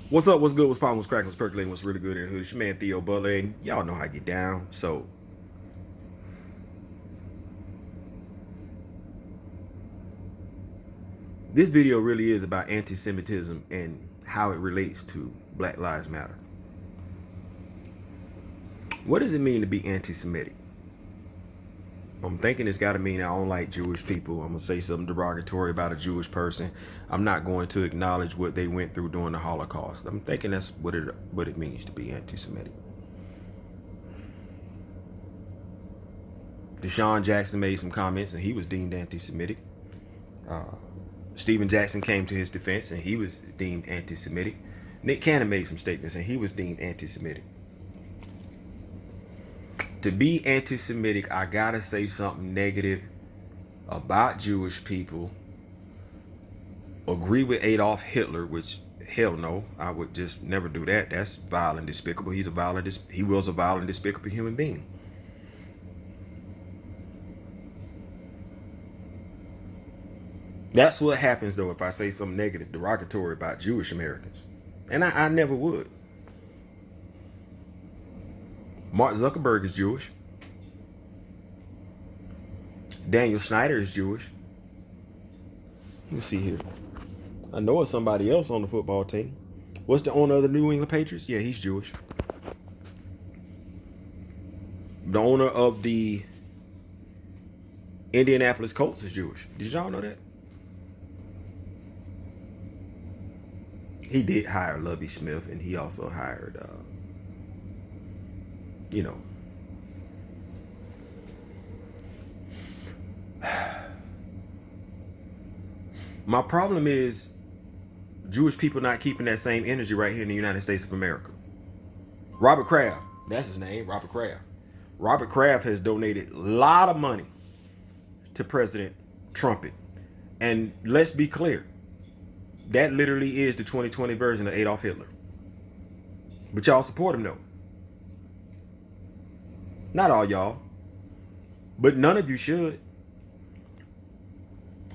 What's up? What's good? What's poppin'? What's cracking? What's percolating? What's really good in the hood? It's your man Theo Butler, and y'all know how I get down. So, this video really is about anti-Semitism and how it relates to Black Lives Matter. What does it mean to be anti-Semitic? I'm thinking it's got to mean I don't like Jewish people. I'm gonna say something derogatory about a Jewish person. I'm not going to acknowledge what they went through during the Holocaust. I'm thinking that's what it means to be anti-Semitic. Deshaun Jackson made some comments and he was deemed anti-Semitic. Stephen Jackson came to his defense and he was deemed anti-Semitic. Nick Cannon made some statements and he was deemed anti-Semitic. To be anti-Semitic, I gotta say something negative about Jewish people. Agree with Adolf Hitler, which hell no, I would just never do that. That's vile and despicable. He was a violent, despicable human being. That's what happens though if I say something negative, derogatory about Jewish Americans. And I never would. Mark Zuckerberg is Jewish. Daniel Snyder is Jewish. Let me see here. I know it's somebody else on the football team. What's the owner of the New England Patriots? Yeah, he's Jewish. The owner of the Indianapolis Colts is Jewish. Did y'all know that? He did hire Lovie Smith, and he also hired, you know, my problem is Jewish people not keeping that same energy right here in the United States of America. Robert Kraft, that's his name, Robert Kraft. Robert Kraft has donated a lot of money to President Trump. And let's be clear, that literally is the 2020 version of Adolf Hitler. But y'all support him though. Not all y'all, but none of you should.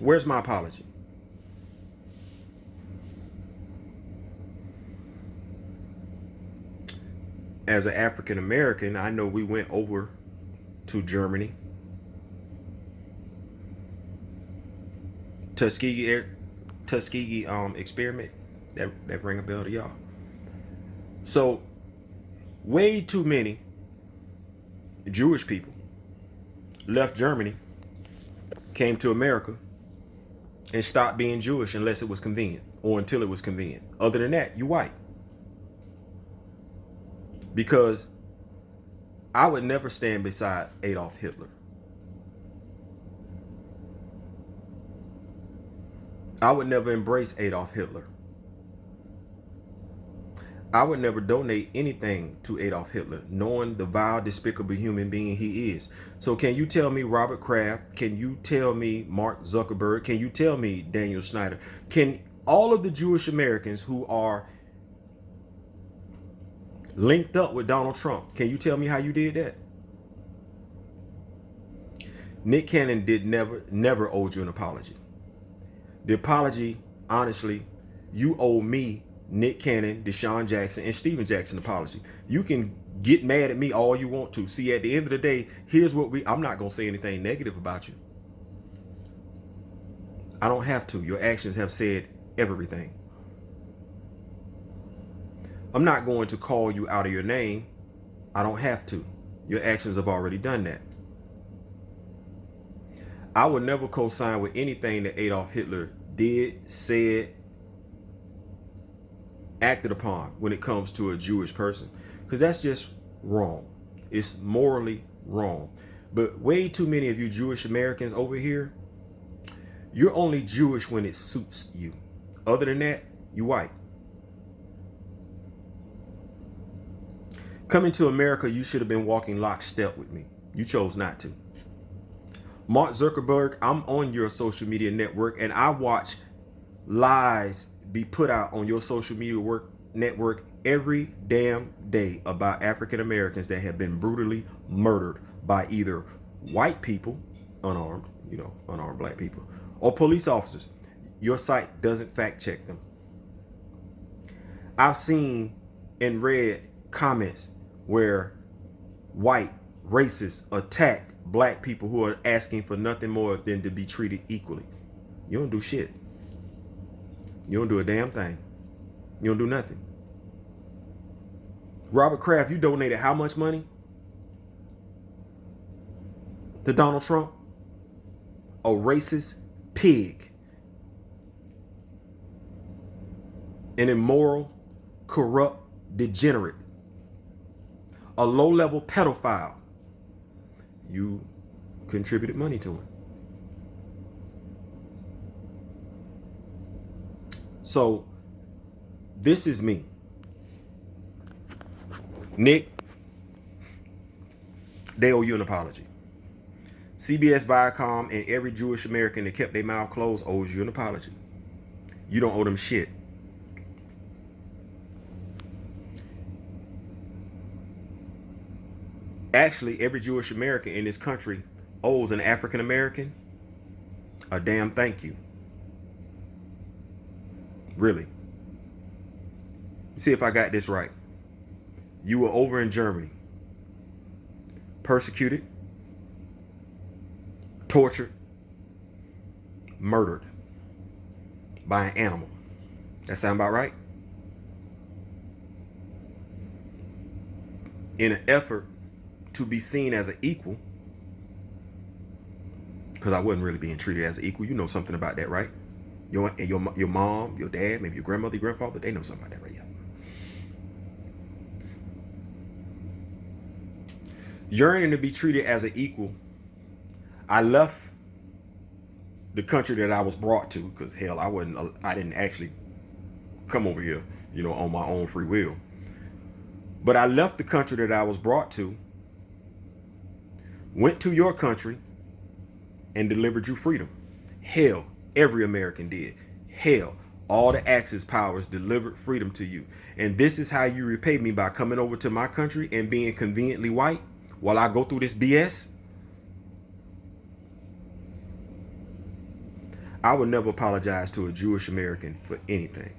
Where's my apology? As an African American, I know we went over to Germany, Tuskegee experiment. That ring a bell to y'all. So, way too many Jewish people left Germany, came to America, and stopped being Jewish unless it was convenient or until it was convenient. Other than that, you white. Because I would never stand beside Adolf Hitler. I would never embrace Adolf Hitler. I would never donate anything to Adolf Hitler, knowing the vile, despicable human being he is. So can you tell me Robert Kraft? Can you tell me Mark Zuckerberg? Can you tell me Daniel Snyder? Can all of the Jewish Americans who are linked up with Donald Trump, can you tell me how you did that? Nick Cannon never owed you an apology. The apology, honestly, you owe me, Nick Cannon, Deshaun Jackson, and Stephen Jackson apology. You can get mad at me all you want to. See, at the end of the day, here's what I'm not going to say anything negative about you. I don't have to. Your actions have said everything. I'm not going to call you out of your name. I don't have to. Your actions have already done that. I would never co-sign with anything that Adolf Hitler did, said, acted upon when it comes to a Jewish person, because that's just wrong. It's morally wrong. But way too many of you Jewish Americans over here, you're only Jewish when it suits you. Other than that, you white. Coming to America, you should have been walking lockstep with me. You chose not to. Mark Zuckerberg, I'm on your social media network and I watch lies be put out on your social media network every damn day about African Americans that have been brutally murdered by either white people, unarmed black people, or police officers. Your site doesn't fact check them. I've seen and read comments where white racists attack black people who are asking for nothing more than to be treated equally. You don't do shit. You don't do a damn thing. You don't do nothing. Robert Kraft, you donated how much money to Donald Trump? A racist pig. An immoral, corrupt, degenerate. A low-level pedophile. You contributed money to him. So, this is me. Nick, they owe you an apology. CBS, Viacom, and every Jewish American that kept their mouth closed owes you an apology. You don't owe them shit. Actually, every Jewish American in this country owes an African American a damn thank you. Really. See if I got this right. You were over in Germany, persecuted, tortured, murdered by an animal. That sound about right? In an effort to be seen as an equal, because I wasn't really being treated as an equal. You know something about that, right? Your mom, your dad, maybe your grandmother, your grandfather, they know something about that, right? Yeah. Yearning to be treated as an equal, I left the country that I was brought to, because hell, I didn't actually come over here, on my own free will. But I left the country that I was brought to, went to your country, and delivered you freedom. Hell, every American did. Hell, all the Axis powers delivered freedom to you. And this is how you repay me, by coming over to my country and being conveniently white while I go through this BS. I would never apologize to a Jewish American for anything.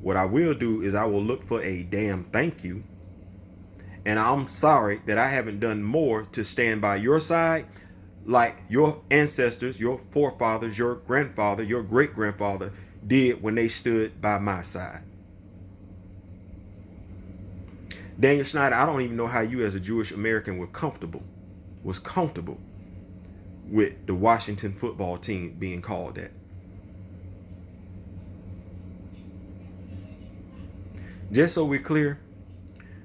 What I will do is I will look for a damn thank you. And I'm sorry that I haven't done more to stand by your side like your ancestors, your forefathers, your grandfather, your great-grandfather did when they stood by my side. Daniel Schneider, I don't even know how you as a Jewish American was comfortable with the Washington football team being called that. Just so we're clear,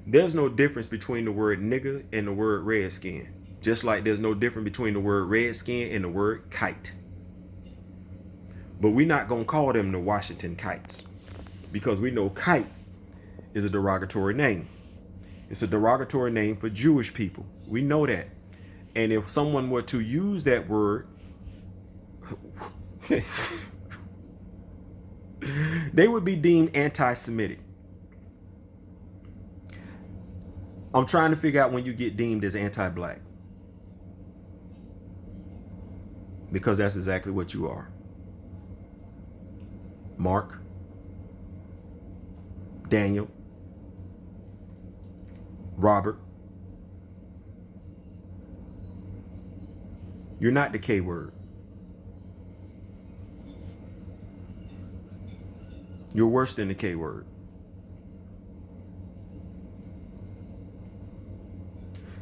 there's no difference between the word nigger and the word redskin. Just like there's no difference between the word redskin and the word kite. But we're not going to call them the Washington Kites, because we know kite is a derogatory name. It's a derogatory name for Jewish people. We know that. And if someone were to use that word, they would be deemed anti-Semitic. I'm trying to figure out when you get deemed as anti-black, because that's exactly what you are. Mark, Daniel, Robert, you're not the K word. You're worse than the K word.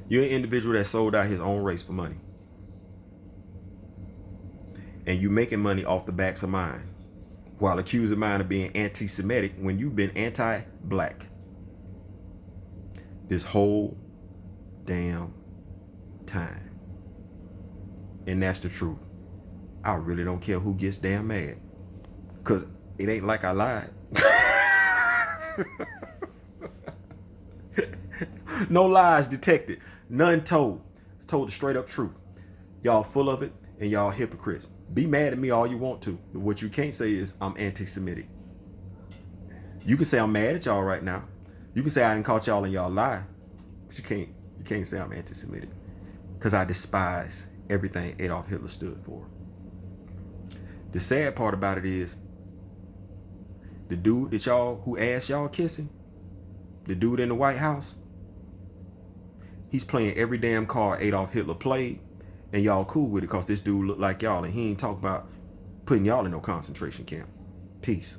You're an individual that sold out his own race for money. And you making money off the backs of mine, while accusing mine of being anti-Semitic when you've been anti-black this whole damn time. And that's the truth. I really don't care who gets damn mad, because it ain't like I lied. No lies detected. None told. Told the straight up truth. Y'all full of it, and y'all hypocrites. Be mad at me all you want to, but what you can't say is I'm anti-Semitic. You can say I'm mad at y'all right now. You can say I didn't caught y'all in y'all lie, but you can't say I'm anti-Semitic, because I despise everything Adolf Hitler stood for. The sad part about it is The dude that y'all, who asked y'all kissing, the dude in the White House, he's playing every damn card Adolf Hitler played, and y'all cool with it because this dude look like y'all, and he ain't talking about putting y'all in no concentration camp. Peace.